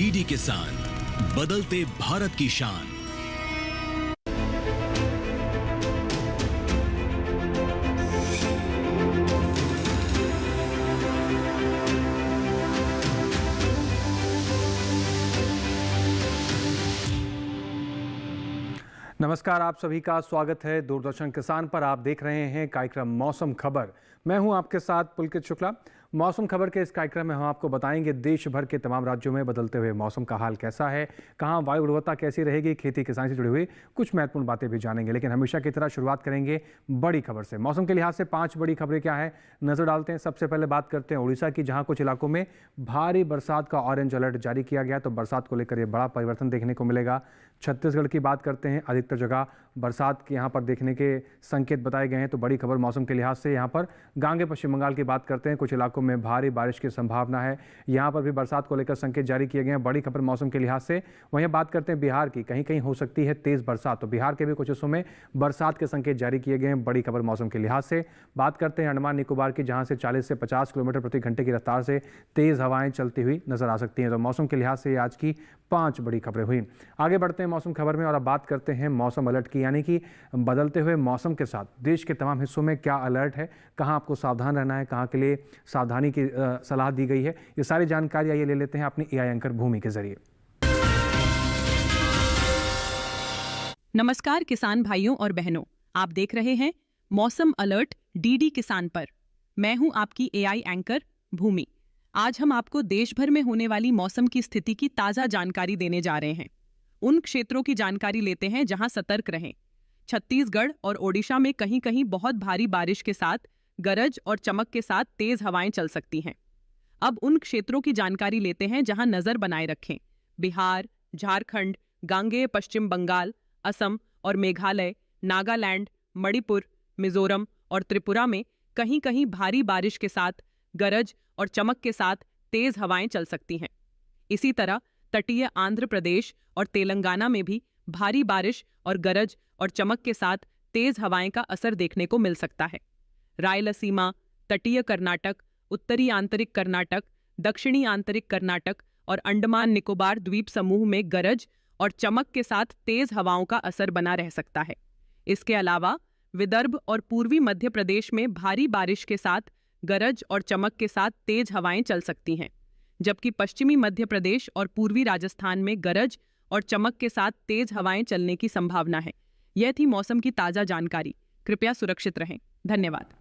DD किसान, बदलते भारत की शान। नमस्कार, आप सभी का स्वागत है दूरदर्शन किसान पर। आप देख रहे हैं कार्यक्रम मौसम खबर। मैं हूं आपके साथ पुलकित शुक्ला। मौसम खबर के इस कार्यक्रम में हम आपको बताएंगे देश भर के तमाम राज्यों में बदलते हुए मौसम का हाल कैसा है, कहां वायु गुणवत्ता कैसी रहेगी, खेती किसानी से जुड़ी हुई कुछ महत्वपूर्ण बातें भी जानेंगे। लेकिन हमेशा की तरह शुरुआत करेंगे बड़ी खबर से। मौसम के लिहाज से 5 बड़ी खबरें क्या है, नजर डालते हैं। सबसे पहले बात करते हैं उड़ीसा की, जहां कुछ इलाकों में भारी बरसात का ऑरेंज अलर्ट जारी किया गया। तो बरसात को लेकर यह बड़ा परिवर्तन देखने को मिलेगा। छत्तीसगढ़ की बात करते हैं, अधिकतर जगह बरसात के यहाँ पर देखने के संकेत बताए गए हैं। तो बड़ी खबर मौसम के लिहाज से यहाँ पर गांगे पश्चिम बंगाल की बात करते हैं, कुछ इलाकों में भारी बारिश की संभावना है। यहाँ पर भी बरसात को लेकर संकेत जारी किए गए हैं। बड़ी खबर मौसम के लिहाज से। वहीं बात करते हैं बिहार की, कहीं कहीं हो सकती है तेज बरसात। तो बिहार के भी कुछ हिस्सों में बरसात के संकेत जारी किए गए हैं। बड़ी खबर मौसम के लिहाज से। बात करते हैं अंडमान निकोबार की, जहां से 40 से 50 किलोमीटर प्रति घंटे की रफ्तार से तेज हवाएं चलती हुई नजर आ सकती हैं। तो मौसम के लिहाज से आज की 5 बड़ी खबरें हुई। आगे बढ़ते हैं मौसम खबर में और अब बात करते हैं मौसम अलर्ट की, यानी कि बदलते हुए मौसम के साथ देश के तमाम हिस्सों में क्या अलर्ट है, कहां आपको सावधान रहना है, कहां के लिए सावधानी की सलाह दी गई है। ये सारी जानकारी आइए ले लेते हैं अपनी एआई एंकर भूमि के जरिए। नमस्कार किसान भाइयों और बहनों, आप देख रहे हैं मौसम अलर्ट डीडी किसान पर। मैं हूं आपकी एआई एंकर भूमि। आज हम आपको देश भर में होने वाली मौसम की स्थिति की ताजा जानकारी देने जा रहे हैं। उन क्षेत्रों की जानकारी लेते हैं जहां सतर्क रहें। छत्तीसगढ़ और ओडिशा में कहीं कहीं बहुत भारी बारिश के साथ गरज और चमक के साथ तेज हवाएं चल सकती हैं। अब उन क्षेत्रों की जानकारी लेते हैं जहां नजर बनाए रखें। बिहार, झारखंड, गांगेय पश्चिम बंगाल, असम और मेघालय, नागालैंड, मणिपुर, मिजोरम और त्रिपुरा में कहीं कहीं भारी बारिश के साथ गरज और चमक के साथ तेज हवाएं चल सकती हैं। इसी तरह तटीय आंध्र प्रदेश और तेलंगाना में भी भारी बारिश और गरज और चमक के साथ तेज हवाएं का असर देखने को मिल सकता है। रायलसीमा, तटीय कर्नाटक, उत्तरी आंतरिक कर्नाटक, दक्षिणी आंतरिक कर्नाटक और अंडमान निकोबार द्वीप समूह में गरज और चमक के साथ तेज हवाओं का असर बना रह सकता है। इसके अलावा विदर्भ और पूर्वी मध्य प्रदेश में भारी बारिश के साथ गरज और चमक के साथ तेज हवाएं चल सकती हैं, जबकि पश्चिमी मध्य प्रदेश और पूर्वी राजस्थान में गरज और चमक के साथ तेज हवाएं चलने की संभावना है। यह थी मौसम की ताजा जानकारी। कृपया सुरक्षित रहें। धन्यवाद।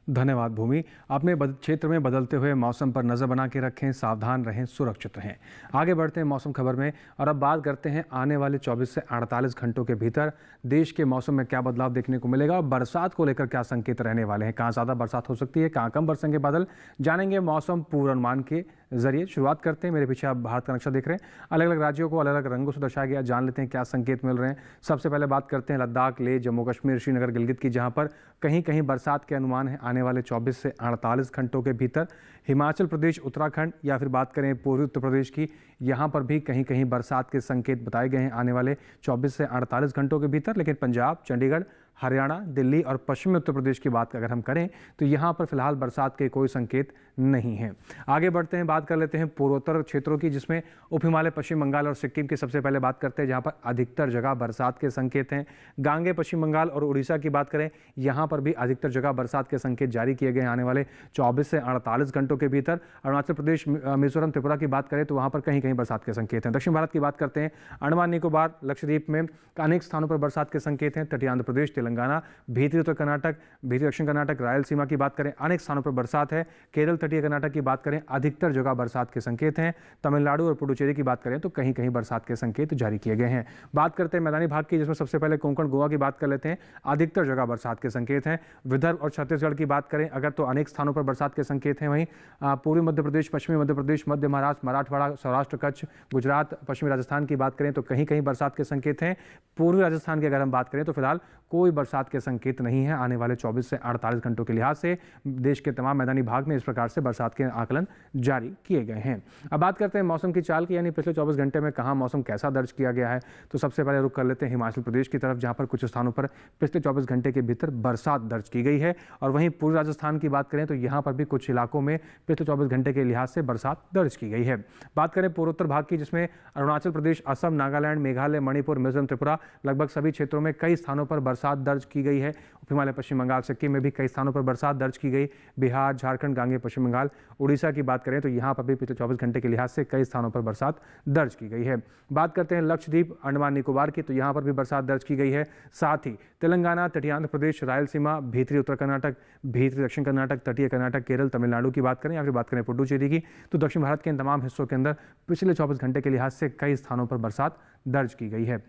धन्यवाद भूमि। अपने क्षेत्र में बदलते हुए मौसम पर नजर बना के रखें, सावधान रहें, सुरक्षित रहें। आगे बढ़ते हैं मौसम खबर में और अब बात करते हैं आने वाले 24 से 48 घंटों के भीतर देश के मौसम में क्या बदलाव देखने को मिलेगा और बरसात को लेकर क्या संकेत रहने वाले हैं, कहाँ ज़्यादा बरसात हो सकती है, कहाँ कम बरसेंगे बादल, जानेंगे मौसम पूर्वानुमान के जरिए। शुरुआत करते हैं, मेरे पीछे आप भारत का नक्शा देख रहे हैं, अलग अलग राज्यों को अलग अलग रंगों से दर्शाया गया। जान लेते हैं क्या संकेत मिल रहे हैं। सबसे पहले बात करते हैं लद्दाख, लेह, जम्मू कश्मीर, श्रीनगर, गिलगित की, जहां पर कहीं कहीं बरसात के अनुमान है आने वाले 24 से 48 घंटों के भीतर। हिमाचल प्रदेश, उत्तराखंड या फिर बात करें पूर्वी उत्तर प्रदेश की, यहाँ पर भी कहीं कहीं बरसात के संकेत बताए गए हैं आने वाले 24 से 48 घंटों के भीतर। लेकिन पंजाब, चंडीगढ़, हरियाणा, दिल्ली और पश्चिमी उत्तर प्रदेश की बात अगर हम करें तो यहाँ पर फिलहाल बरसात के कोई संकेत नहीं है। आगे बढ़ते हैं, बात कर लेते हैं पूर्वोत्तर क्षेत्रों की, जिसमें उप हिमालय, पश्चिम बंगाल और सिक्किम की सबसे पहले बात करते हैं, जहाँ पर अधिकतर जगह बरसात के संकेत हैं। गांगे पश्चिम बंगाल और उड़ीसा की बात करें, यहाँ पर भी अधिकतर जगह बरसात के संकेत जारी किए गए हैं आने वाले 24 से 48 घंटों के भीतर। अरुणाचल प्रदेश, मिजोरम, त्रिपुरा की बात करें तो वहाँ पर कहीं कहीं बरसात के संकेत हैं। दक्षिण भारत की बात करते हैं, अंडमान निकोबार, लक्षद्वीप में अनेक स्थानों पर बरसात के संकेत हैं। तटीय आंध्र प्रदेश, तेलंगाना, भीतरी उत्तर कर्नाटक, भीतरी दक्षिण कर्नाटक, रायलसीमा की बात करें अनेक स्थानों पर बरसात है। केरल, तटीय कर्नाटक की बात करें अधिकतर जगह बरसात के संकेत हैं। तमिलनाडु और पुडुचेरी की बात करें तो कहीं कहीं बरसात के संकेत जारी किए गए हैं। बात करते हैं मैदानी भाग की, जिसमें सबसे पहले कोंकण, गोवा की बात कर लेते हैं। अधिकतर जगह बरसात के संकेत हैं। विदर्भ और छत्तीसगढ़ की बात करें अगर तो अनेक स्थानों पर बरसात के संकेत हैं। वहीं पूर्वी मध्य प्रदेश, पश्चिमी मध्य प्रदेश, मध्य महाराष्ट्र, मराठवाड़ा, सौराष्ट्र, कच्छ, गुजरात, पश्चिमी राजस्थान की बात करें तो कहीं कहीं बरसात के संकेत हैं। पूर्वी राजस्थान की अगर हम बात करें तो फिलहाल कोई कोई बरसात के संकेत नहीं है। आने वाले 24 से 48 घंटों के लिहाज से देश के तमाम मैदानी भाग में इस प्रकार से बरसात के आकलन जारी किए गए हैं। अब बात करते हैं मौसम की चाल की, यानी पिछले 24 घंटे में कहाँ मौसम कैसा दर्ज किया गया है। तो सबसे पहले रुख कर लेते हैं हिमाचल प्रदेश की तरफ, जहाँ पर कुछ स्थानों पर पिछले 24 घंटे के भीतर बरसात दर्ज की गई है। और वहीं पूर्वी राजस्थान की बात करें तो यहाँ पर भी कुछ इलाकों में पिछले 24 घंटे के लिहाज से बरसात दर्ज की गई है। बात करें पूर्वोत्तर भाग की, जिसमें अरुणाचल प्रदेश, असम, नागालैंड, मेघालय, मणिपुर, मिजोरम, त्रिपुरा, लगभग सभी क्षेत्रों में कई स्थानों पर बरसात दर्ज की गई है। उप हिमालय, पश्चिम बंगाल, सिक्किम में भी कई स्थानों पर बरसात दर्ज की गई। बिहार, झारखंड, गांगेय पश्चिम बंगाल, उड़ीसा की बात करें तो यहाँ पर भी पिछले 24 घंटे के लिहाज से कई स्थानों पर बरसात दर्ज की गई है। बात करते हैं लक्षद्वीप, अंडमान निकोबार की, तो यहाँ पर भी बरसात दर्ज की गई है। साथ ही तेलंगाना, तटीय आंध्र प्रदेश, रायलसीमा, भीतरी उत्तर कर्नाटक, भीतरी दक्षिण कर्नाटक, तटीय कर्नाटक, केरल, तमिलनाडु की बात करें या फिर बात करें पुडुचेरी की, तो दक्षिण भारत के इन तमाम हिस्सों के अंदर पिछले 24 घंटे के लिहाज से कई स्थानों पर बरसात दर्ज की गई है।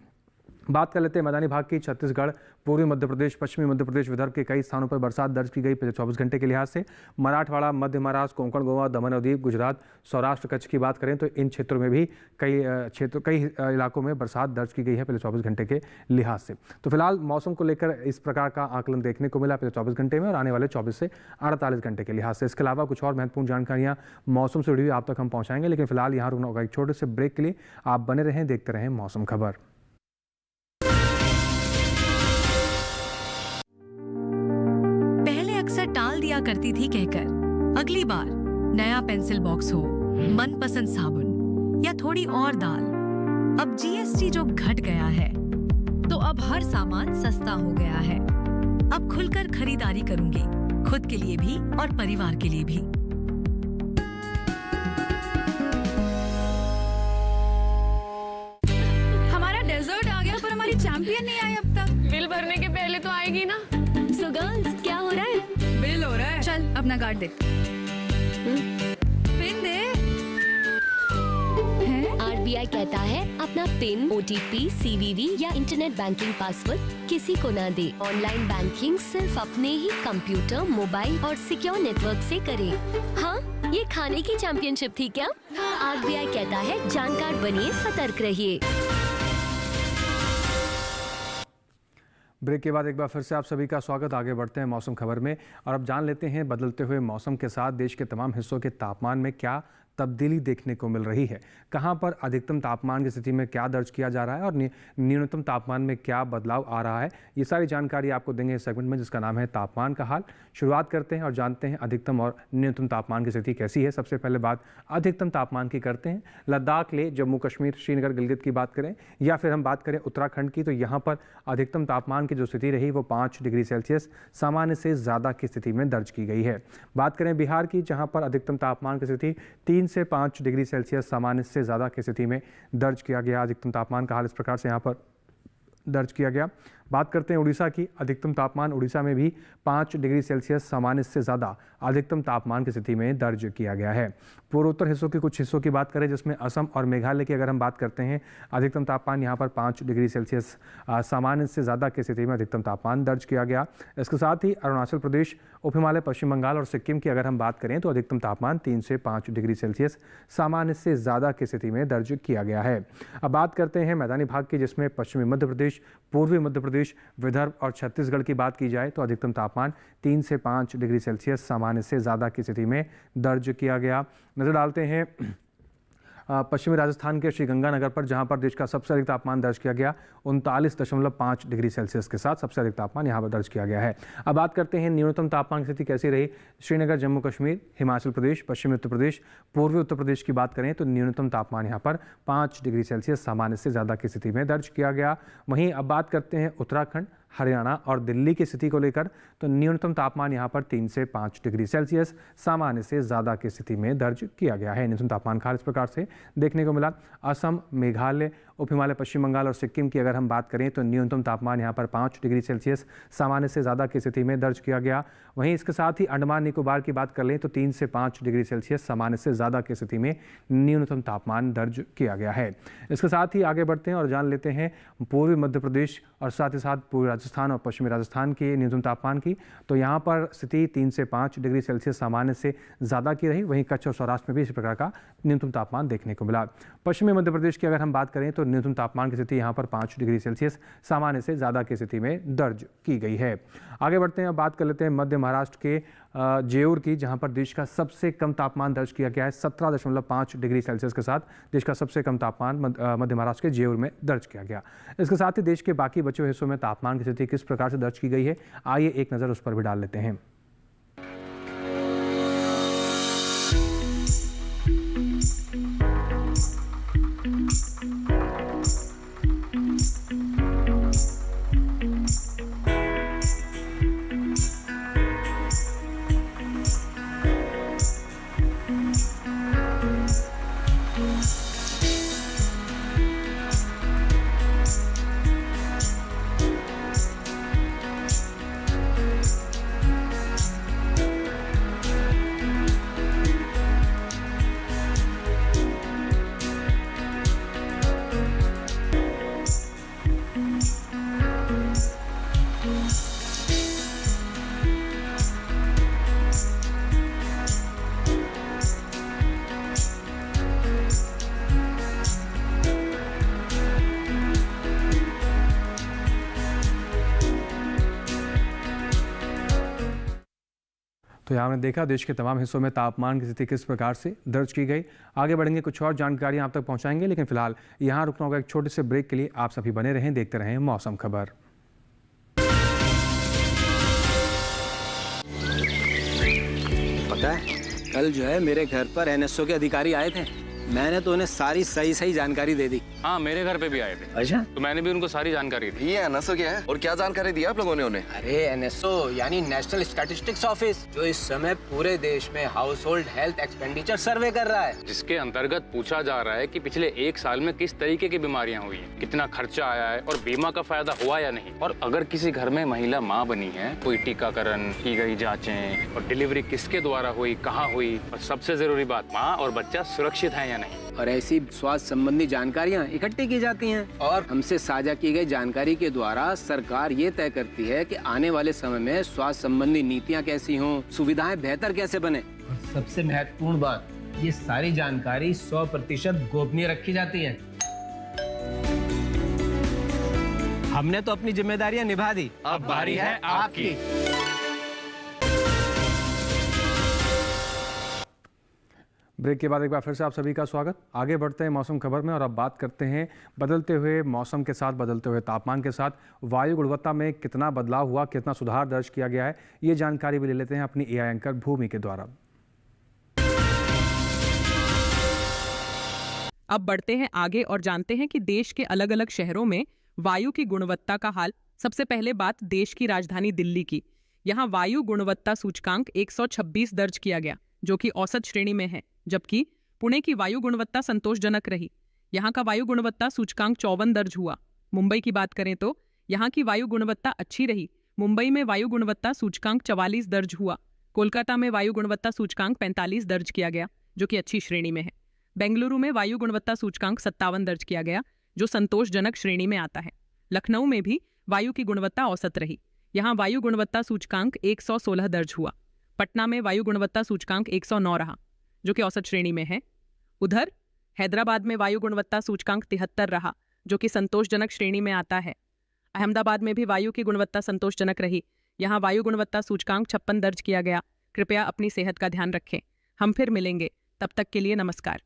बात कर लेते हैं मैदानी भाग की, छत्तीसगढ़, पूर्वी मध्य प्रदेश, पश्चिमी मध्य प्रदेश, विदर्भ के कई स्थानों पर बरसात दर्ज की गई पिछले 24 घंटे के लिहाज से। मराठवाड़ा, मध्य महाराष्ट्र, कोंकण, गोवा, दमन और दीव, गुजरात, सौराष्ट्र, कच्छ की बात करें तो इन क्षेत्रों में भी कई इलाकों में बरसात दर्ज की गई है पिछले 24 घंटे के लिहाज से। तो फिलहाल मौसम को लेकर इस प्रकार का आकलन देखने को मिला पिछले 24 घंटे में और आने वाले 24 से 48 घंटे के लिहाज से। इसके अलावा कुछ और महत्वपूर्ण जानकारियाँ मौसम से जुड़ी हुई आप तक हम पहुँचाएंगे, लेकिन फिलहाल यहाँ रुकना होगा एक छोटे से ब्रेक के लिए। आप बने रहें, देखते रहें मौसम खबर। टाल दिया करती थी कहकर अगली बार नया पेंसिल बॉक्स हो, मनपसंद साबुन या थोड़ी और दाल। अब जीएसटी जो घट गया है तो अब हर सामान सस्ता हो गया है। अब खुलकर खरीदारी करूंगी, खुद के लिए भी और परिवार के लिए भी। हमारा डेजर्ट आ गया पर हमारी चैंपियन नहीं आई अब तक। बिल भरने के पहले तो आएगी ना। सो गर्ल्स, क्या हो रहा है? बिल हो रहा है। चल अपना कार्ड दे। पिन दे। आरबीआई कहता है अपना पिन, ओटीपी, सीवीवी या इंटरनेट बैंकिंग पासवर्ड किसी को ना दे। ऑनलाइन बैंकिंग सिर्फ अपने ही कंप्यूटर, मोबाइल और सिक्योर नेटवर्क से करें। हाँ, ये खाने की चैंपियनशिप थी क्या? आरबीआई कहता है जानकार बनिए, सतर्क रहिए। ब्रेक के बाद एक बार फिर से आप सभी का स्वागत। आगे बढ़ते हैं मौसम खबर में और अब जान लेते हैं बदलते हुए मौसम के साथ देश के तमाम हिस्सों के तापमान में क्या तब्दीली देखने को मिल रही है, कहां पर अधिकतम तापमान की स्थिति में क्या दर्ज किया जा रहा है और न्यूनतम तापमान में क्या बदलाव आ रहा है। ये सारी जानकारी आपको देंगे इस सेगमेंट में, जिसका नाम है तापमान का हाल। शुरुआत करते हैं और जानते हैं अधिकतम और न्यूनतम तापमान की स्थिति कैसी है। सबसे पहले बात अधिकतम तापमान की करते हैं। लद्दाख, लेह, जम्मू कश्मीर, श्रीनगर, गिलगित की बात करें या फिर हम बात करें उत्तराखंड की, तो यहाँ पर अधिकतम तापमान की जो स्थिति रही वो 5 डिग्री सेल्सियस सामान्य से ज़्यादा की स्थिति में दर्ज की गई है। बात करें बिहार की, जहाँ पर अधिकतम तापमान की स्थिति 3 से 5 डिग्री सेल्सियस सामान्य से ज़्यादा की स्थिति में दर्ज किया गया। अधिकतम तापमान का हाल इस प्रकार से यहाँ पर दर्ज किया गया। बात करते हैं उड़ीसा की, अधिकतम तापमान उड़ीसा में भी 5 डिग्री सेल्सियस सामान्य से ज़्यादा अधिकतम तापमान की स्थिति में दर्ज किया गया है। पूर्वोत्तर हिस्सों के कुछ हिस्सों की बात करें, जिसमें असम और मेघालय की अगर हम बात करते हैं, अधिकतम तापमान यहाँ पर 5 डिग्री सेल्सियस सामान्य से ज़्यादा की स्थिति में अधिकतम तापमान दर्ज किया गया। इसके साथ ही अरुणाचल प्रदेश, उप हिमालय, पश्चिम बंगाल और सिक्किम की अगर हम बात करें तो अधिकतम तापमान 3 से 5 डिग्री सेल्सियस सामान्य से ज़्यादा की स्थिति में दर्ज किया गया है। अब बात करते हैं मैदानी भाग की, जिसमें पश्चिमी मध्य प्रदेश, पूर्वी मध्य प्रदेश, विदर्भ और छत्तीसगढ़ की बात की जाए तो अधिकतम तापमान 3 से 5 डिग्री सेल्सियस सामान्य से ज़्यादा की स्थिति में दर्ज किया गया। नज़र डालते हैं पश्चिमी राजस्थान के श्रीगंगानगर पर, जहां पर देश का सबसे अधिक तापमान दर्ज किया गया 39.5 डिग्री सेल्सियस के साथ सबसे अधिक तापमान यहां पर दर्ज किया गया है। अब बात करते हैं न्यूनतम तापमान की स्थिति कैसी रही। श्रीनगर, जम्मू कश्मीर, हिमाचल प्रदेश, पश्चिमी उत्तर प्रदेश, पूर्वी उत्तर प्रदेश की बात करें तो न्यूनतम तापमान यहां पर 5 डिग्री सेल्सियस सामान्य से ज़्यादा की स्थिति में दर्ज किया गया। वहीं अब बात करते हैं उत्तराखंड, हरियाणा और दिल्ली की स्थिति को लेकर, तो न्यूनतम तापमान यहाँ पर 3 से 5 डिग्री सेल्सियस सामान्य से ज़्यादा की स्थिति में दर्ज किया गया है। न्यूनतम तापमान का इस प्रकार से देखने को मिला। असम, मेघालय, उप हिमालय, पश्चिम बंगाल और सिक्किम की अगर हम बात करें तो न्यूनतम तापमान यहाँ पर 5 डिग्री सेल्सियस सामान्य से ज़्यादा की स्थिति में दर्ज किया गया। वहीं इसके साथ ही अंडमान निकोबार की बात कर लें तो 3 से 5 डिग्री सेल्सियस सामान्य से ज़्यादा की स्थिति में न्यूनतम तापमान दर्ज किया गया है। इसके साथ ही आगे बढ़ते हैं और जान लेते हैं पूर्वी मध्य प्रदेश और साथ ही साथ पूर्वी राजस्थान और पश्चिमी राजस्थान के न्यूनतम तापमान की, तो यहाँ पर स्थिति 3 से 5 डिग्री सेल्सियस सामान्य से ज़्यादा की रही। वहीं कच्छ और सौराष्ट्र में भी इसी प्रकार का न्यूनतम तापमान देखने को मिला। पश्चिमी मध्य प्रदेश की अगर हम बात करें तो न्यूनतम तापमान की स्थिति यहाँ पर 5 डिग्री सेल्सियस सामान्य से ज़्यादा की स्थिति में दर्ज की गई है। आगे बढ़ते हैं, अब बात कर लेते हैं मध्य महाराष्ट्र के जेऊर की, जहां पर देश का सबसे कम तापमान दर्ज किया गया है। 17.5 डिग्री सेल्सियस के साथ देश का सबसे कम तापमान मध्य महाराष्ट्र के जेऊर में दर्ज किया गया। इसके साथ ही देश के बाकी बचे हुए हिस्सों में तापमान की स्थिति किस प्रकार से दर्ज की गई है, आइए एक नज़र उस पर भी डाल लेते हैं। तो यहाँ हमने देखा देश के तमाम हिस्सों में तापमान की स्थिति किस प्रकार से दर्ज की गई। आगे बढ़ेंगे, कुछ और जानकारियाँ आप तक पहुँचाएंगे, लेकिन फिलहाल यहाँ रुकना होगा एक छोटे से ब्रेक के लिए। आप सभी बने रहें, देखते रहें मौसम खबर। पता है, कल जो है मेरे घर पर एनएसओ के अधिकारी आए थे। मैंने तो उन्हें सारी सही जानकारी दे दी। हाँ, मेरे घर पे भी आए थे। अच्छा, तो मैंने भी उनको सारी जानकारी दी। ये एनएसओ क्या है और क्या जानकारी दी आप लोगों ने उन्हें? अरे एनएसओ यानी नेशनल स्टैटिस्टिक्स ऑफिस, जो इस समय पूरे देश में हाउस होल्ड हेल्थ एक्सपेंडिचर सर्वे कर रहा है, जिसके अंतर्गत पूछा जा रहा है कि पिछले 1 साल में किस तरीके की बीमारियां हुई हैं, कितना खर्चा आया है और बीमा का फायदा हुआ या नहीं। और अगर किसी घर में महिला माँ बनी है, कोई टीकाकरण की गई जाँचें और डिलीवरी किसके द्वारा हुई, कहाँ हुई, और सबसे जरूरी बात, माँ और बच्चा सुरक्षित है या नहीं। और ऐसी स्वास्थ्य संबंधी जानकारियां इकट्ठी की जाती हैं और हमसे साझा की गई जानकारी के द्वारा सरकार ये तय करती है कि आने वाले समय में स्वास्थ्य संबंधी नीतियां कैसी हों, सुविधाएं बेहतर कैसे बने। और सबसे महत्वपूर्ण बात, ये सारी जानकारी 100% गोपनीय रखी जाती है। हमने तो अपनी जिम्मेदारियां निभा दी, अब बारी है आपकी। ब्रेक के बाद एक बार फिर से आप सभी का स्वागत। आगे बढ़ते हैं मौसम खबर में और अब बात करते हैं बदलते हुए मौसम के साथ, बदलते हुए तापमान के साथ वायु गुणवत्ता में कितना बदलाव हुआ, कितना सुधार दर्ज किया गया है, ये जानकारी भी ले लेते हैं अपनी एआई एंकर भूमि के द्वारा। अब बढ़ते हैं आगे और जानते हैं कि देश के अलग अलग शहरों में वायु की गुणवत्ता का हाल। सबसे पहले बात देश की राजधानी दिल्ली की। यहाँ वायु गुणवत्ता सूचकांक 126 दर्ज किया गया, जो कि औसत श्रेणी में है, जबकि पुणे की वायु गुणवत्ता संतोषजनक रही। यहाँ का वायु गुणवत्ता सूचकांक 54 दर्ज हुआ। मुंबई की बात करें तो यहाँ की वायु गुणवत्ता अच्छी रही। मुंबई में वायु गुणवत्ता सूचकांक 44 दर्ज हुआ। कोलकाता में वायु गुणवत्ता सूचकांक 45 दर्ज किया गया, जो कि अच्छी श्रेणी में है। बेंगलुरु में वायु गुणवत्ता सूचकांक 57 दर्ज किया गया, जो संतोषजनक श्रेणी में आता है। लखनऊ में भी वायु की गुणवत्ता औसत रही। यहाँ वायु गुणवत्ता सूचकांक 116 दर्ज हुआ। पटना में वायु गुणवत्ता सूचकांक 109 रहा, जो कि औसत श्रेणी में है। उधर हैदराबाद में वायु गुणवत्ता सूचकांक 73 रहा, जो कि संतोषजनक श्रेणी में आता है। अहमदाबाद में भी वायु की गुणवत्ता संतोषजनक रही। यहाँ वायु गुणवत्ता सूचकांक 56 दर्ज किया गया। कृपया अपनी सेहत का ध्यान रखें। हम फिर मिलेंगे, तब तक के लिए नमस्कार।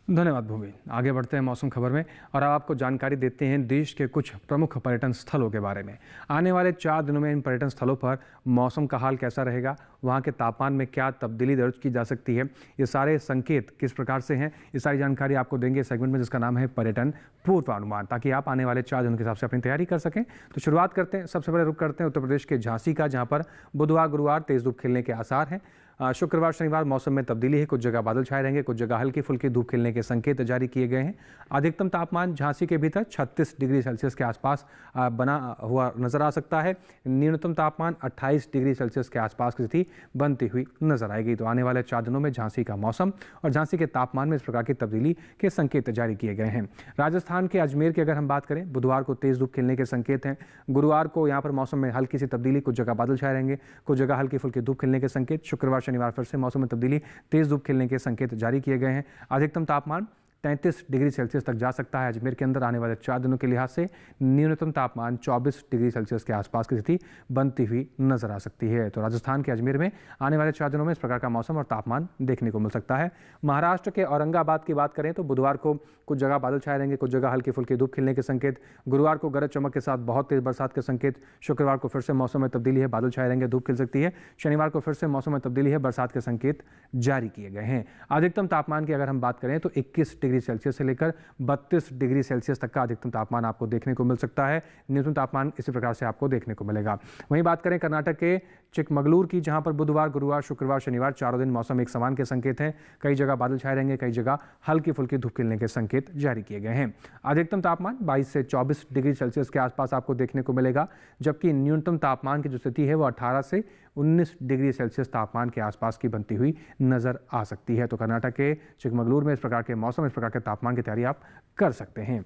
धन्यवाद भूमि। आगे बढ़ते हैं मौसम खबर में और अब आपको जानकारी देते हैं देश के कुछ प्रमुख पर्यटन स्थलों के बारे में। आने वाले 4 दिनों में इन पर्यटन स्थलों पर मौसम का हाल कैसा रहेगा, वहाँ के तापमान में क्या तब्दीली दर्ज की जा सकती है, ये सारे संकेत किस प्रकार से हैं, ये सारी जानकारी आपको देंगे सेगमेंट में, जिसका नाम है पर्यटन पूर्वानुमान, ताकि आप आने वाले 4 दिनों के हिसाब से अपनी तैयारी कर सकें। तो शुरुआत करते हैं, सबसे पहले रुक करते हैं उत्तर प्रदेश के झांसी का, जहाँ पर बुधवार गुरुवार तेज धूप खिलने के आसार हैं। शुक्रवार शनिवार मौसम में तब्दीली है, कुछ जगह बादल छाए रहेंगे, कुछ जगह हल्की फुल्की धूप खिलने के संकेत जारी किए गए हैं। अधिकतम तापमान झांसी के भीतर 36 डिग्री सेल्सियस के आसपास बना हुआ नजर आ सकता है। न्यूनतम तापमान 28 डिग्री सेल्सियस के आसपास की स्थिति बनती हुई नजर आएगी। तो आने वाले 4 दिनों में झांसी का मौसम और झांसी के तापमान में इस प्रकार की तब्दीली के संकेत जारी किए गए हैं। राजस्थान के अजमेर की अगर हम बात करें, बुधवार को तेज धूप खिलने के संकेत हैं। गुरुवार को यहाँ पर मौसम में हल्की सी तब्दीली, कुछ जगह बादल छाए रहेंगे, कुछ जगह हल्की फुल्की धूप खिलने के संकेत। शुक्रवार शनिवार फिर से मौसम में तब्दीली, तेज धूप खिलने के संकेत जारी किए गए हैं। अधिकतम तापमान 33 डिग्री सेल्सियस तक जा सकता है अजमेर के अंदर। आने वाले 4 दिनों के लिहाज से न्यूनतम तापमान 24 डिग्री सेल्सियस के आसपास की स्थिति बनती हुई नजर आ सकती है। तो राजस्थान के अजमेर में आने वाले 4 दिनों में इस प्रकार का मौसम और तापमान देखने को मिल सकता है। महाराष्ट्र के औरंगाबाद की बात करें तो बुधवार को कुछ जगह बादल छाए रहेंगे, कुछ जगह हल्की फुल्की धूप खिलने के संकेत। गुरुवार को गरज चमक के साथ बहुत तेज बरसात के संकेत। शुक्रवार को फिर से मौसम में तब्दीली है, बादल छाए रहेंगे, धूप खिल सकती है। शनिवार को फिर से मौसम में तब्दीली है, बरसात के संकेत जारी किए गए हैं। अधिकतम तापमान की अगर हम बात करें तो 21 डिग्री सेल्सियस से लेकर 32 डिग्री सेल्सियस तक का अधिकतम तापमान आपको देखने को मिल सकता है। न्यूनतम तापमान इसी प्रकार से आपको देखने को मिलेगा। वहीं बात करें कर्नाटक के चिकमगलूर की, जहां पर बुधवार गुरुवार शुक्रवार शनिवार चारों दिन मौसम एक समान के संकेत हैं। कई जगह बादल छाए रहेंगे, कई जगह हल्की फुल्की धूप खिलने के संकेत जारी किए गए हैं। अधिकतम तापमान 22 से 24 डिग्री सेल्सियस के आसपास आपको देखने को मिलेगा, जबकि न्यूनतम तापमान की जो स्थिति है वो 18 से 19 डिग्री सेल्सियस तापमान के आसपास की बनती हुई नजर आ सकती है। तो कर्नाटक के चिकमगलूर में इस प्रकार के मौसम, इस प्रकार के तापमान की तैयारी आप कर सकते हैं।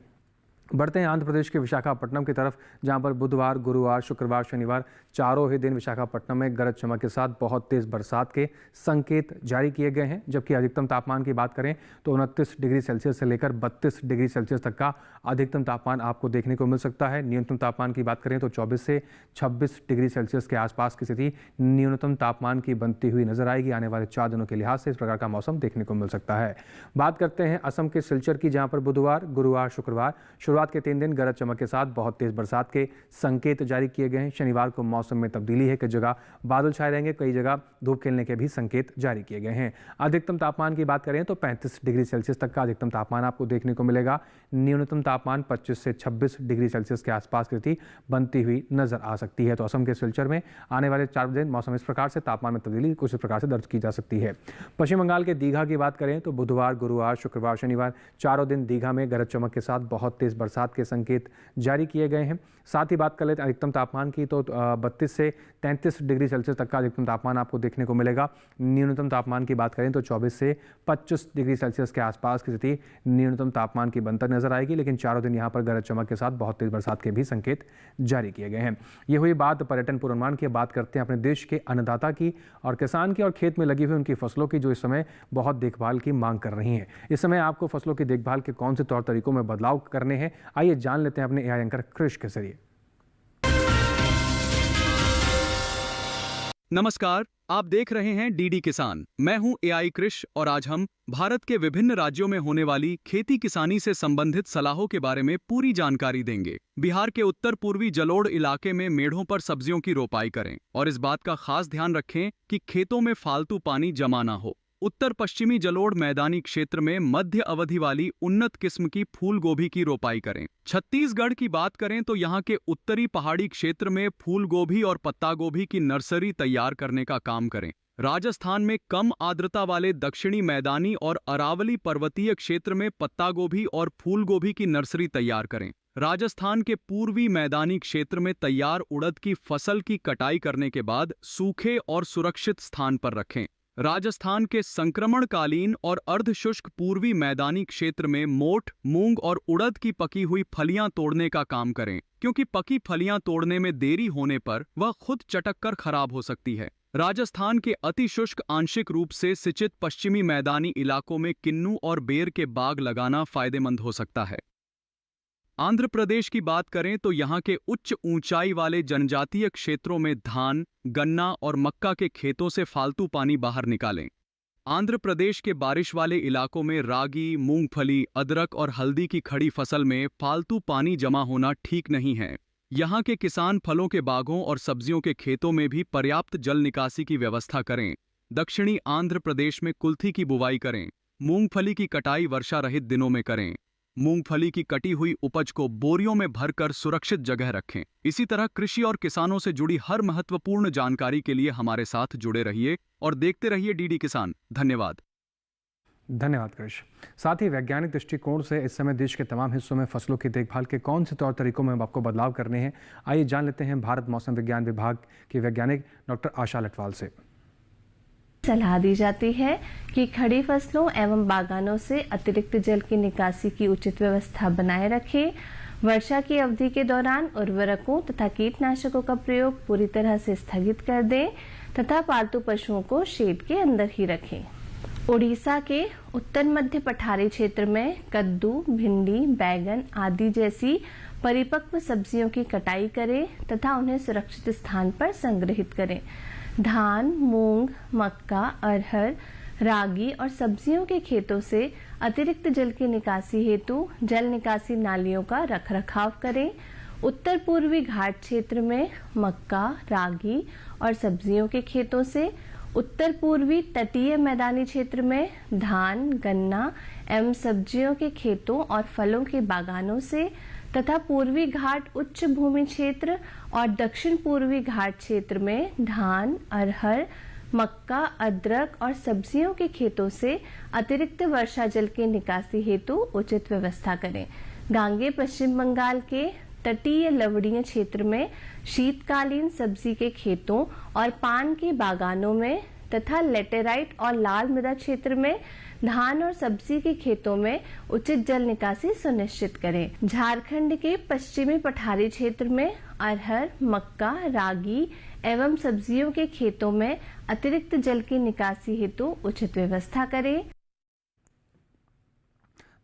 बढ़ते हैं आंध्र प्रदेश के विशाखापट्टनम की तरफ, जहां पर बुधवार गुरुवार शुक्रवार शनिवार चारों ही दिन विशाखापट्टनम में गरज चमक के साथ बहुत तेज बरसात के संकेत जारी किए गए हैं। जबकि अधिकतम तापमान की बात करें तो 29 डिग्री सेल्सियस से लेकर 32 डिग्री सेल्सियस तक का अधिकतम तापमान आपको देखने को मिल सकता है। न्यूनतम तापमान की बात करें तो 24 से 26 डिग्री सेल्सियस के आसपास की स्थिति न्यूनतम तापमान की बनती हुई नजर आएगी। आने वाले 4 दिनों के लिहाज से इस प्रकार का मौसम देखने को मिल सकता है। बात करते हैं असम के सिलचर की, जहां पर बुधवार गुरुवार शुक्रवार शुरुआत के 3 दिन गरज चमक के साथ बहुत तेज बरसात के संकेत जारी किए गए हैं। शनिवार को मौसम में तब्दीली है, कई जगह बादल छाए रहेंगे, कई जगह धूप खिलने के भी संकेत जारी किए गए हैं। अधिकतम तापमान की बात करें तो 35 डिग्री सेल्सियस तक का अधिकतम तापमान आपको देखने को मिलेगा। न्यूनतम तापमान 25 से 26 डिग्री सेल्सियस के आसपास की स्थिति बनती हुई नजर आ सकती है। तो असम के सिलचर में आने वाले 4 दिन मौसम इस प्रकार से, तापमान में तब्दीली कुछ इस प्रकार से दर्ज की जा सकती है। पश्चिम बंगाल के दीघा की बात करें तो बुधवार गुरुवार शुक्रवार शनिवार चारों दिन दीघा में गरज चमक के साथ बहुत तेज बरसात के संकेत जारी किए गए हैं। साथ ही बात कर लेते हैं अधिकतम तापमान की, तो 32 से 33 डिग्री सेल्सियस तक का अधिकतम तापमान आपको देखने को मिलेगा। न्यूनतम तापमान की बात करें तो 24 से 25 डिग्री सेल्सियस के आसपास की स्थिति न्यूनतम तापमान की बनकर नजर आएगी। लेकिन चारों दिन यहाँ पर गरज चमक के साथ बहुत तेज बरसात के भी संकेत जारी किए गए हैं। ये हुई बात पर्यटन पूर्वानुमान की। बात करते हैं अपने देश के अन्नदाता की और किसान की और खेत में लगी हुई उनकी फसलों की, जो इस समय बहुत देखभाल की मांग कर रही हैं। इस समय आपको फसलों की देखभाल के कौन से तौर तरीकों में बदलाव करने हैं, आइए जान लेते हैं अपने एआई एंकर कृष के जरिए। नमस्कार, आप देख रहे हैं डीडी किसान। मैं हूं एआई कृष और आज हम भारत के विभिन्न राज्यों में होने वाली खेती किसानी से संबंधित सलाहों के बारे में पूरी जानकारी देंगे। बिहार के उत्तर पूर्वी जलोढ़ इलाके में मेढ़ों पर सब्जियों की रोपाई करें और इस बात का खास ध्यान रखें कि खेतों में फालतू पानी जमा ना हो। उत्तर पश्चिमी जलोढ़ मैदानी क्षेत्र में मध्य अवधि वाली उन्नत किस्म की फूल गोभी की रोपाई करें। छत्तीसगढ़ की बात करें तो यहाँ के उत्तरी पहाड़ी क्षेत्र में फूल गोभी और पत्ता गोभी की नर्सरी तैयार करने का काम करें। राजस्थान में कम आर्द्रता वाले दक्षिणी मैदानी और अरावली पर्वतीय क्षेत्र में पत्ता गोभी और फूल गोभी की नर्सरी तैयार करें। राजस्थान के पूर्वी मैदानी क्षेत्र में तैयार उड़द की फसल की कटाई करने के बाद सूखे और सुरक्षित स्थान पर रखें। राजस्थान के संक्रमणकालीन और अर्धशुष्क पूर्वी मैदानी क्षेत्र में मोठ, मूंग और उड़द की पकी हुई फलियां तोड़ने का काम करें, क्योंकि पकी फलियां तोड़ने में देरी होने पर वह खुद चटक कर खराब हो सकती है। राजस्थान के अतिशुष्क आंशिक रूप से सिंचित पश्चिमी मैदानी इलाकों में किन्नू और बेर के बाग लगाना फायदेमंद हो सकता है। आंध्र प्रदेश की बात करें तो यहाँ के उच्च ऊंचाई वाले जनजातीय क्षेत्रों में धान, गन्ना और मक्का के खेतों से फालतू पानी बाहर निकालें। आंध्र प्रदेश के बारिश वाले इलाकों में रागी, मूंगफली, अदरक और हल्दी की खड़ी फसल में फालतू पानी जमा होना ठीक नहीं है। यहाँ के किसान फलों के बागों और सब्जियों के खेतों में भी पर्याप्त जल निकासी की व्यवस्था करें। दक्षिणी आंध्र प्रदेश में कुल्थी की बुवाई करें। मूंगफली की कटाई वर्षा रहित दिनों में करें। मूंगफली की कटी हुई उपज को बोरियों में भरकर सुरक्षित जगह रखें। इसी तरह कृषि और किसानों से जुड़ी हर महत्वपूर्ण जानकारी के लिए हमारे साथ जुड़े रहिए और देखते रहिए डीडी किसान। धन्यवाद। धन्यवाद कृष। साथ ही वैज्ञानिक दृष्टिकोण से इस समय देश के तमाम हिस्सों में फसलों की देखभाल के कौन से तौर तरीकों में आपको बदलाव करने हैं, आइए जान लेते हैं भारत मौसम विज्ञान विभाग की वैज्ञानिक डॉक्टर आशा लटवाल से। सलाह दी जाती है कि खड़ी फसलों एवं बागानों से अतिरिक्त जल की निकासी की उचित व्यवस्था बनाए रखें। वर्षा की अवधि के दौरान उर्वरकों तथा कीटनाशकों का प्रयोग पूरी तरह से स्थगित कर दें तथा पालतू पशुओं को शेड के अंदर ही रखें। उड़ीसा के उत्तर मध्य पठारी क्षेत्र में कद्दू, भिंडी, बैगन आदि जैसी परिपक्व सब्जियों की कटाई करें तथा उन्हें सुरक्षित स्थान पर संग्रहित करें। धान, मूंग, मक्का, अरहर, रागी और सब्जियों के खेतों से अतिरिक्त जल की निकासी हेतु जल निकासी नालियों का रखरखाव करें। उत्तर पूर्वी घाट क्षेत्र में मक्का, रागी और सब्जियों के खेतों से, उत्तर पूर्वी तटीय मैदानी क्षेत्र में धान, गन्ना एवं सब्जियों के खेतों और फलों के बागानों से तथा पूर्वी घाट उच्च भूमि क्षेत्र और दक्षिण पूर्वी घाट क्षेत्र में धान, अरहर, मक्का, अदरक और सब्जियों के खेतों से अतिरिक्त वर्षा जल की निकासी हेतु उचित व्यवस्था करें। गांगे पश्चिम बंगाल के तटीय लवणीय क्षेत्र में शीतकालीन सब्जी के खेतों और पान के बागानों में तथा लेटेराइट और लाल मृदा क्षेत्र में धान और सब्जी के खेतों में उचित जल निकासी सुनिश्चित करें। झारखंड के पश्चिमी पठारी क्षेत्र में अरहर, मक्का, रागी एवं सब्जियों के खेतों में अतिरिक्त जल की निकासी हेतु उचित व्यवस्था करें।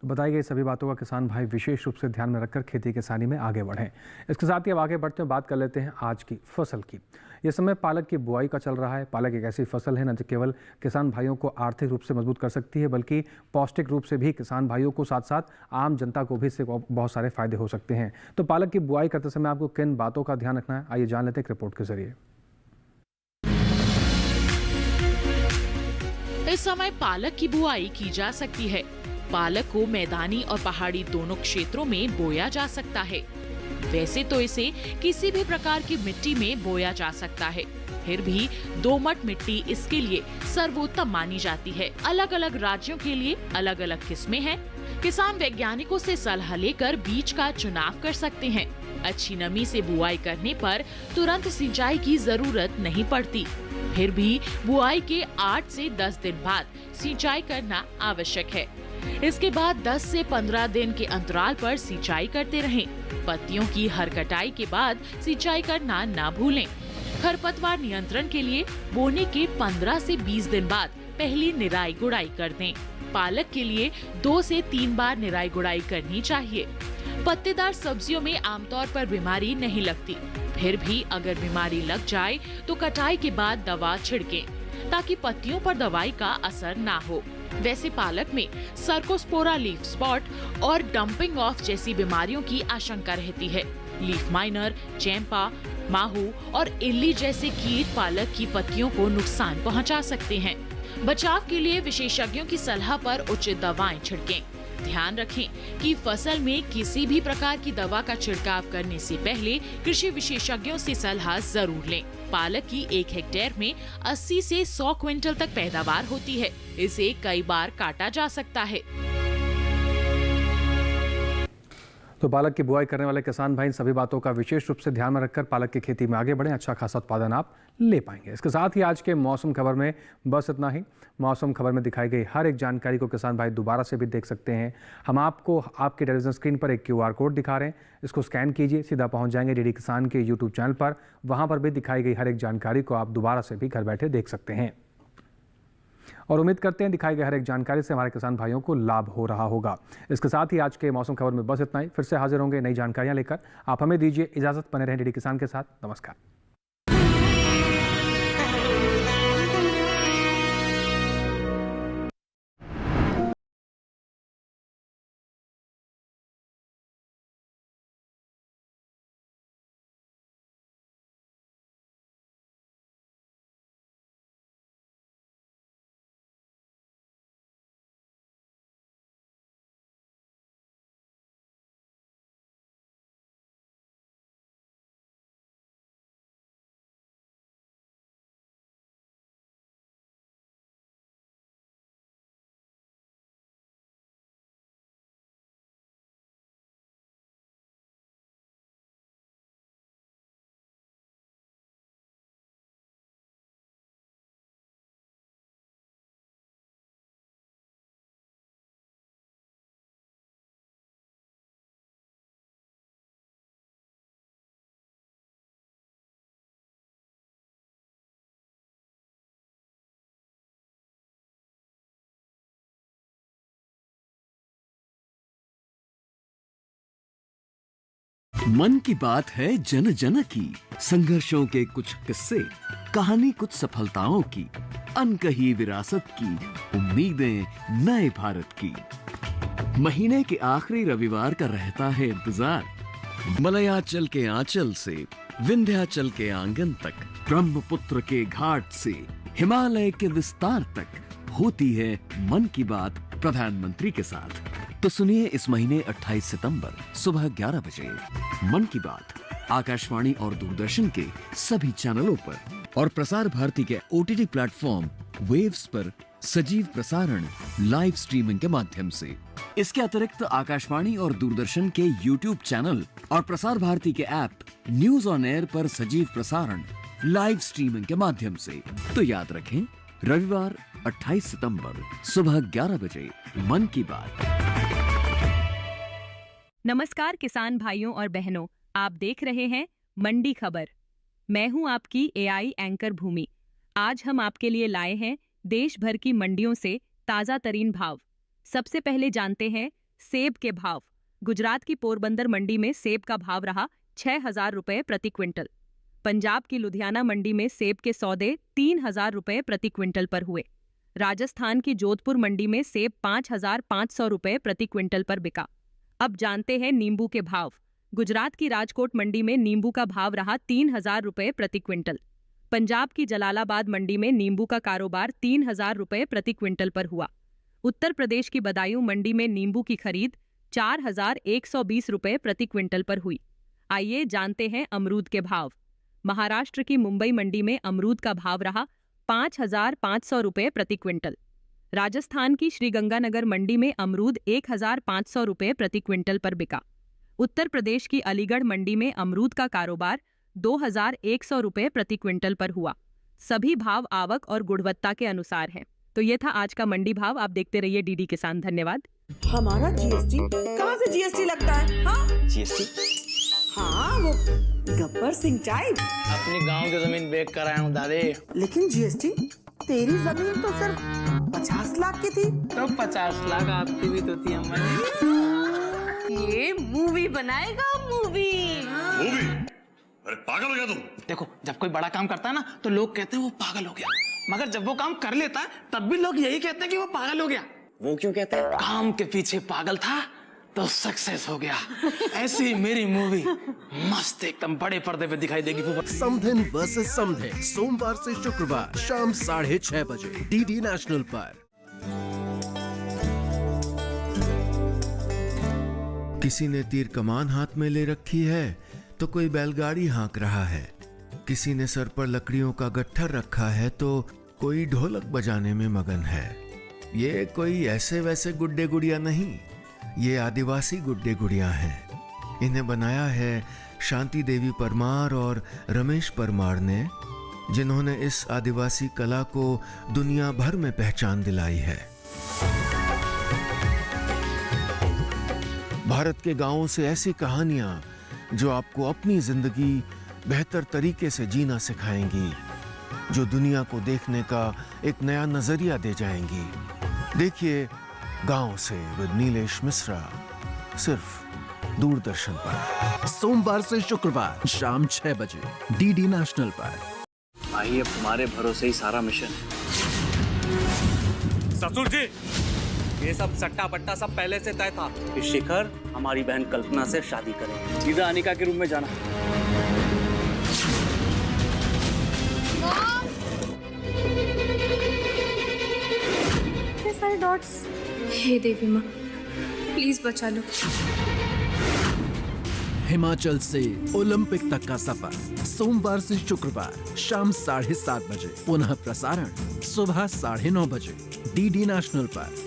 तो बताई गई सभी बातों का किसान भाई विशेष रूप से ध्यान में रखकर खेती किसानी में आगे बढ़ें। इसके साथ ही अब आगे बढ़ते हुए बात कर लेते हैं आज की फसल की। ये समय पालक की बुआई का चल रहा है। पालक एक ऐसी फसल है न जो केवल किसान भाइयों को आर्थिक रूप से मजबूत कर सकती है, बल्कि पौष्टिक रूप से भी किसान भाइयों को साथ साथ आम जनता को भी इससे बहुत सारे फायदे हो सकते हैं। तो पालक की बुआई करते समय आपको किन बातों का ध्यान रखना है, आइए जान लेते हैं एक रिपोर्ट के जरिए। इस समय पालक की बुआई की जा सकती है। पालक को मैदानी और पहाड़ी दोनों क्षेत्रों में बोया जा सकता है। वैसे तो इसे किसी भी प्रकार की मिट्टी में बोया जा सकता है, फिर भी दोमट मिट्टी इसके लिए सर्वोत्तम मानी जाती है। अलग अलग राज्यों के लिए अलग अलग किस्में हैं। किसान वैज्ञानिकों से सलाह लेकर बीज का चुनाव कर सकते हैं। अच्छी नमी से बुआई करने पर तुरंत सिंचाई की जरूरत नहीं पड़ती। फिर भी बुआई के 8 से 10 दिन बाद सिंचाई करना आवश्यक है। इसके बाद 10 से 15 दिन के अंतराल पर सिंचाई करते रहें। पत्तियों की हर कटाई के बाद सिंचाई करना ना भूलें। खरपतवार नियंत्रण के लिए बोने के 15 से 20 दिन बाद पहली निराई गुड़ाई कर दें। पालक के लिए 2 से 3 बार निराई गुड़ाई करनी चाहिए। पत्तेदार सब्जियों में आमतौर पर बीमारी नहीं लगती, फिर भी अगर बीमारी लग जाए तो कटाई के बाद दवा छिड़कें ताकि पत्तियों पर दवाई का असर ना हो। वैसे पालक में सर्कोस्पोरा लीफ स्पॉट और डंपिंग ऑफ जैसी बीमारियों की आशंका रहती है। लीफ माइनर, चैंपा, माहू और इल्ली जैसे कीट पालक की पत्तियों को नुकसान पहुंचा सकते हैं। बचाव के लिए विशेषज्ञों की सलाह पर उचित दवाएं छिड़कें। ध्यान रखें कि फसल में किसी भी प्रकार की दवा का छिड़काव करने से पहले कृषि विशेषज्ञों से सलाह जरूर लें। पालक की 1 हेक्टेयर में 80 से 100 क्विंटल तक पैदावार होती है। इसे कई बार काटा जा सकता है। तो पालक की बुआई करने वाले किसान भाई इन सभी बातों का विशेष रूप से ध्यान में रखकर पालक की खेती में आगे बढ़ें, अच्छा खासा उत्पादन आप ले पाएंगे। इसके साथ ही आज के मौसम खबर में बस इतना ही। मौसम खबर में दिखाई गई हर एक जानकारी को किसान भाई दोबारा से भी देख सकते हैं। हम आपको आपके टेलीविजन स्क्रीन पर एक QR कोड दिखा रहे हैं, इसको स्कैन कीजिए, सीधा पहुंच जाएंगे डीडी किसान के YouTube चैनल पर। वहां पर भी दिखाई गई हर एक जानकारी को आप दोबारा से भी घर बैठे देख सकते हैं। और उम्मीद करते हैं दिखाई गई हर एक जानकारी से हमारे किसान भाइयों को लाभ हो रहा होगा। इसके साथ ही आज के मौसम खबर में बस इतना ही। फिर से हाजिर होंगे नई जानकारियां लेकर। आप हमें दीजिए इजाजत, बने रहें डीडी किसान के साथ। नमस्कार। मन की बात है जन जन की, संघर्षों के कुछ किस्से, कहानी कुछ सफलताओं की, अनकही विरासत की, उम्मीदें नए भारत की। महीने के आखिरी रविवार का रहता है इंतजार। मलयाचल के आंचल से विंध्याचल के आंगन तक, ब्रह्मपुत्र के घाट से हिमालय के विस्तार तक होती है मन की बात प्रधानमंत्री के साथ। तो सुनिए इस महीने 28 सितंबर सुबह 11 बजे मन की बात आकाशवाणी और दूरदर्शन के सभी चैनलों पर और प्रसार भारती के OTT प्लेटफॉर्म वेव्स पर सजीव प्रसारण लाइव स्ट्रीमिंग के माध्यम से। इसके अतिरिक्त आकाशवाणी और दूरदर्शन के YouTube चैनल और प्रसार भारती के ऐप न्यूज ऑन एयर पर सजीव प्रसारण लाइव स्ट्रीमिंग के माध्यम से। तो याद रखें, रविवार 28 सितंबर सुबह 11 बजे मन की बात। नमस्कार किसान भाइयों और बहनों, आप देख रहे हैं मंडी खबर। मैं हूं आपकी AI एंकर भूमि। आज हम आपके लिए लाए हैं देश भर की मंडियों से ताज़ा तरीन भाव। सबसे पहले जानते हैं सेब के भाव। गुजरात की पोरबंदर मंडी में सेब का भाव रहा 6,000 रुपये प्रति क्विंटल। पंजाब की लुधियाना मंडी में सेब के सौदे 3,000 रुपये प्रति क्विंटल पर हुए। राजस्थान की जोधपुर मंडी में सेब 5,500 रुपये प्रति क्विंटल पर बिका। अब जानते हैं नींबू के भाव। गुजरात की राजकोट मंडी में नींबू का भाव रहा 3,000 रुपये प्रति क्विंटल। पंजाब की जलालाबाद मंडी में नींबू का कारोबार 3,000 रुपये प्रति क्विंटल पर हुआ। उत्तर प्रदेश की बदायूं मंडी में नींबू की खरीद 4,120 रुपये प्रति क्विंटल पर हुई। आइए जानते हैं अमरूद के भाव। महाराष्ट्र की मुंबई मंडी में अमरूद का भाव रहा 5,500 रुपये प्रति क्विंटल। राजस्थान की श्रीगंगानगर मंडी में अमरूद 1,500 रुपये प्रति क्विंटल पर बिका। उत्तर प्रदेश की अलीगढ़ मंडी में अमरूद का कारोबार 2,100 रुपये प्रति क्विंटल पर हुआ। सभी भाव आवक और गुणवत्ता के अनुसार हैं। तो ये था आज का मंडी भाव। आप देखते रहिए DD किसान। धन्यवाद। हमारा GST कहाँ से GST लगता है? हाँ GST? हाँ, वो गब्बर सिंह टाइप। अपने गांव की जमीन बेच कर आया हूँ दादी। लेकिन GST तेरी जमीन तो सिर्फ 50 लाख की थी। तो 50 लाख आपकी भी तो थी अम्मा जी। ये मूवी बनाएगा मूवी। अरे पागल हो गया तुम? देखो, जब कोई बड़ा काम करता है ना तो लोग कहते हैं वो पागल हो गया, मगर जब वो काम कर लेता है तब भी लोग यही कहते हैं कि वो पागल हो गया। वो क्यों कहते हैं? काम के पीछे पागल था तो सक्सेस हो गया। ऐसी मेरी मूवी मस्त एकदम बड़े पर्दे पे दिखाई देगी। समधिन वर्सेस समधे, सोमवार से शुक्रवार शाम 6:30 बजे DD नेशनल पर। किसी ने तीर कमान हाथ में ले रखी है तो कोई बैलगाड़ी हाँक रहा है। किसी ने सर पर लकड़ियों का गट्ठर रखा है तो कोई ढोलक बजाने में मगन है। ये कोई ऐसे वैसे गुड्डे गुड़िया नहीं, ये आदिवासी गुड्डे गुड़िया हैं। इन्हें बनाया है शांति देवी परमार और रमेश परमार ने, जिन्होंने इस आदिवासी कला को दुनिया भर में पहचान दिलाई है। भारत के गांवों से ऐसी कहानियां जो आपको अपनी जिंदगी बेहतर तरीके से जीना सिखाएंगी, जो दुनिया को देखने का एक नया नजरिया दे जाएंगी। देखिए गांव से विद नीलेश मिश्रा, सिर्फ दूरदर्शन पर। सोमवार से शुक्रवार शाम 6 बजे DD नेशनल पर। भाई अब तुम्हारे भरोसे ही सारा मिशन। ससुर जी, ये सब सट्टा पट्टा सब पहले से तय था कि शिखर हमारी बहन कल्पना से शादी करे। सीधा अनिका के रूम में जाना। सारे डॉट्स। हे देवी माँ, प्लीज बचा लो। हिमाचल से ओलंपिक तक का सफर सोमवार से शुक्रवार शाम 7:30 बजे, पुनः प्रसारण सुबह 9:30 बजे DD नेशनल पर।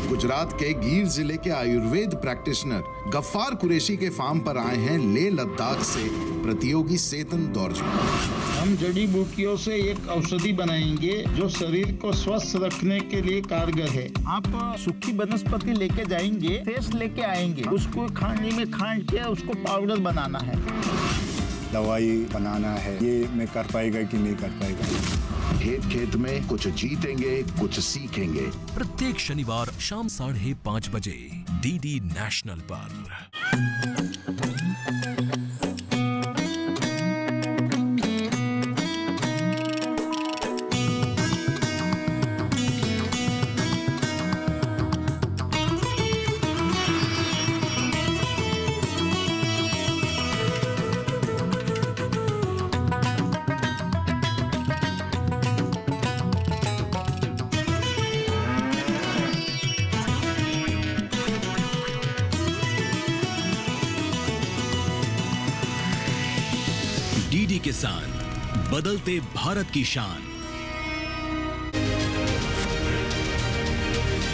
गुजरात के गिर जिले के आयुर्वेद प्रैक्टिशनर गफ्फार कुरैशी के फार्म पर आए हैं लेह लद्दाख से प्रतियोगी सेतन दौरजी। हम जड़ी बूटियों से एक औषधि बनाएंगे जो शरीर को स्वस्थ रखने के लिए कारगर है। आप सूखी वनस्पति लेके जाएंगे, पेस्ट लेके आएंगे, उसको खांडनी में खांड के उसको पाउडर बनाना है। दवाई बनाना है, ये मैं कर पाएगा कि नहीं कर पाएगा। खेत खेत में कुछ जीतेंगे कुछ सीखेंगे। प्रत्येक शनिवार शाम 5:30 बजे DD नेशनल पर। किसान, बदलते भारत की शान।